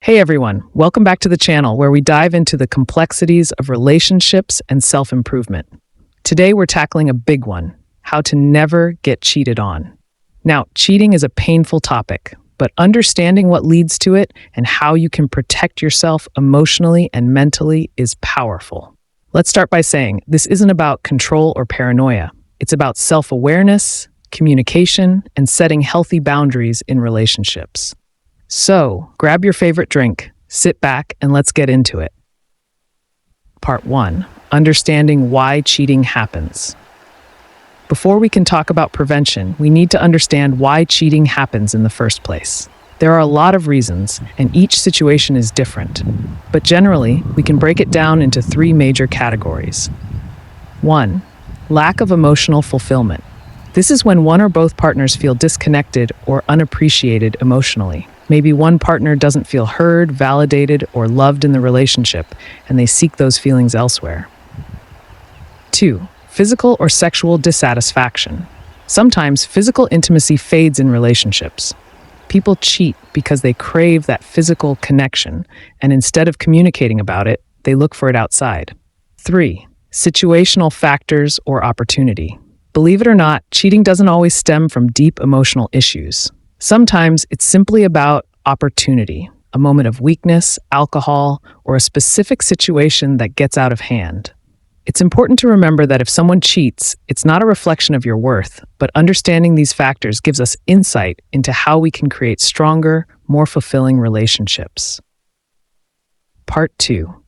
Hey everyone, welcome back to the channel where we dive into the complexities of relationships and self-improvement. Today we're tackling a big one, how to never get cheated on. Now, cheating is a painful topic, but understanding what leads to it and how you can protect yourself emotionally and mentally is powerful. Let's start by saying this isn't about control or paranoia. It's about self-awareness, communication, and setting healthy boundaries in relationships. So, grab your favorite drink, sit back, and let's get into it. Part 1. Understanding why cheating happens. Before we can talk about prevention, we need to understand why cheating happens in the first place. There are a lot of reasons, and each situation is different. But generally, we can break it down into 3 major categories. 1. Lack of emotional fulfillment. This is when one or both partners feel disconnected or unappreciated emotionally. Maybe one partner doesn't feel heard, validated, or loved in the relationship, and they seek those feelings elsewhere. 2. Physical or sexual dissatisfaction. Sometimes physical intimacy fades in relationships. People cheat because they crave that physical connection, and instead of communicating about it, they look for it outside. 3. Situational factors or opportunity. Believe it or not, cheating doesn't always stem from deep emotional issues. Sometimes it's simply about opportunity, a moment of weakness, alcohol, or a specific situation that gets out of hand. It's important to remember that if someone cheats, it's not a reflection of your worth, but understanding these factors gives us insight into how we can create stronger, more fulfilling relationships. Part 2.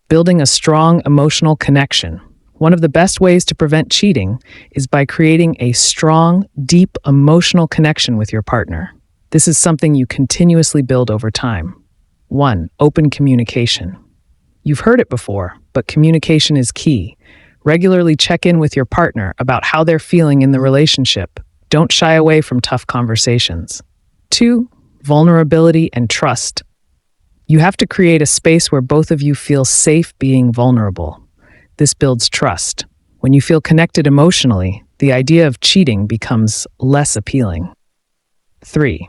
Building a strong emotional connection. One of the best ways to prevent cheating is by creating a strong, deep emotional connection with your partner. This is something you continuously build over time. 1. Open communication. You've heard it before, but communication is key. Regularly check in with your partner about how they're feeling in the relationship. Don't shy away from tough conversations. 2. Vulnerability and trust. You have to create a space where both of you feel safe being vulnerable. This builds trust. When you feel connected emotionally, the idea of cheating becomes less appealing. 3.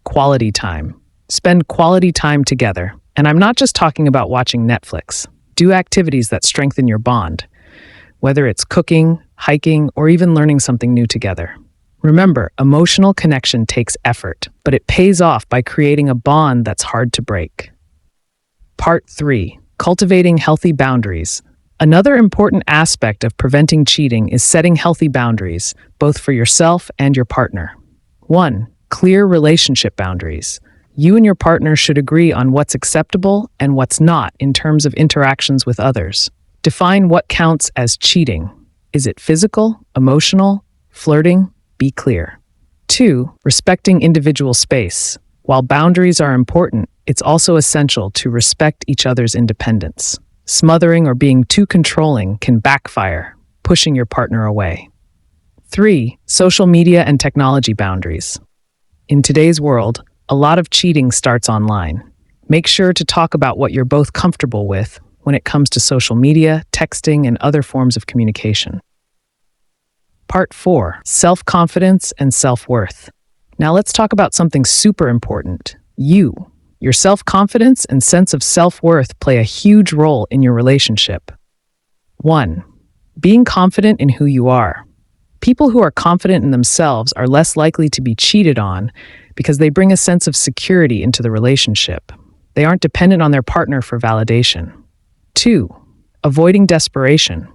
Quality time. Spend quality time together. And I'm not just talking about watching Netflix. Do activities that strengthen your bond, whether it's cooking, hiking, or even learning something new together. Remember, emotional connection takes effort, but it pays off by creating a bond that's hard to break. Part 3. Cultivating healthy boundaries. Another important aspect of preventing cheating is setting healthy boundaries, both for yourself and your partner. 1. Clear relationship boundaries. You and your partner should agree on what's acceptable and what's not in terms of interactions with others. Define what counts as cheating. Is it physical, emotional, flirting? Be clear. 2. Respecting individual space. While boundaries are important, it's also essential to respect each other's independence. Smothering or being too controlling can backfire, pushing your partner away. 3. Social media and technology boundaries. In today's world, a lot of cheating starts online. Make sure to talk about what you're both comfortable with when it comes to social media, texting, and other forms of communication. Part 4. Self-confidence and self-worth. Now let's talk about something super important. You. Your self-confidence and sense of self-worth play a huge role in your relationship. 1. Being confident in who you are. People who are confident in themselves are less likely to be cheated on because they bring a sense of security into the relationship. They aren't dependent on their partner for validation. 2. Avoiding desperation.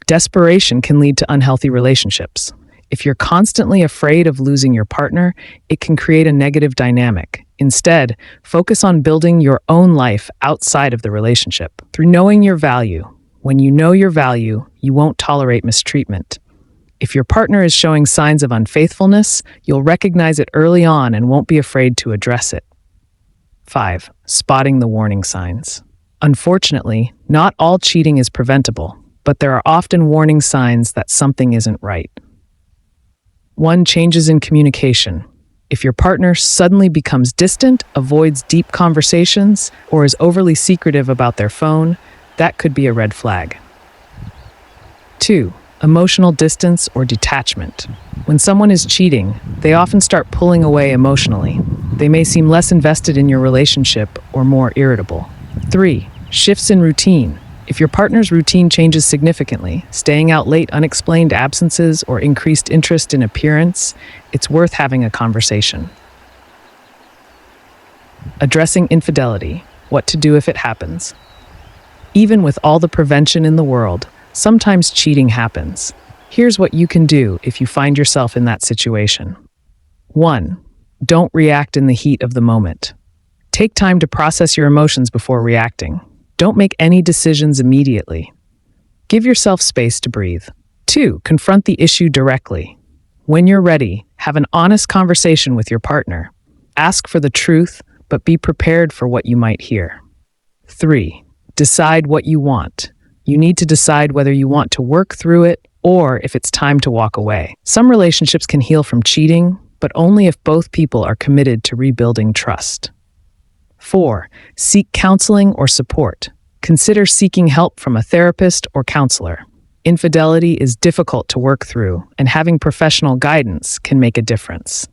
Desperation can lead to unhealthy relationships. If you're constantly afraid of losing your partner, it can create a negative dynamic. Instead, focus on building your own life outside of the relationship. Through knowing your value. When you know your value, you won't tolerate mistreatment. If your partner is showing signs of unfaithfulness, you'll recognize it early on and won't be afraid to address it. 5. Spotting the warning signs. Unfortunately, not all cheating is preventable, but there are often warning signs that something isn't right. 1. Changes in communication. If your partner suddenly becomes distant, avoids deep conversations, or is overly secretive about their phone, that could be a red flag. 2. Emotional distance or detachment. When someone is cheating, they often start pulling away emotionally. They may seem less invested in your relationship or more irritable. 3. Shifts in routine. If your partner's routine changes significantly, staying out late, unexplained absences, or increased interest in appearance, it's worth having a conversation. Addressing infidelity. What to do if it happens. Even with all the prevention in the world, sometimes cheating happens. Here's what you can do if you find yourself in that situation. 1. Don't react in the heat of the moment. Take time to process your emotions before reacting. Don't make any decisions immediately. Give yourself space to breathe. 2. Confront the issue directly. When you're ready, have an honest conversation with your partner. Ask for the truth, but be prepared for what you might hear. 3. Decide what you want. You need to decide whether you want to work through it or if it's time to walk away. Some relationships can heal from cheating, but only if both people are committed to rebuilding trust. 4. Seek counseling or support. Consider seeking help from a therapist or counselor. Infidelity is difficult to work through, and having professional guidance can make a difference.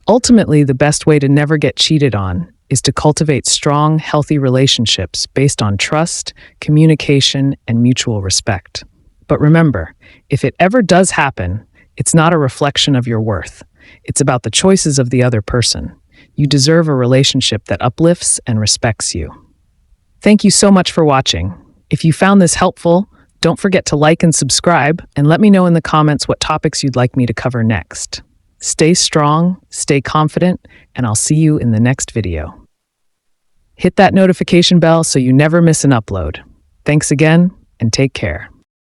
Ultimately, the best way to never get cheated on is to cultivate strong, healthy relationships based on trust, communication, and mutual respect. But remember, if it ever does happen, it's not a reflection of your worth. It's about the choices of the other person. You deserve a relationship that uplifts and respects you. Thank you so much for watching. If you found this helpful, don't forget to like and subscribe, and let me know in the comments what topics you'd like me to cover next. Stay strong, stay confident, and I'll see you in the next video. Hit that notification bell so you never miss an upload. Thanks again, and take care.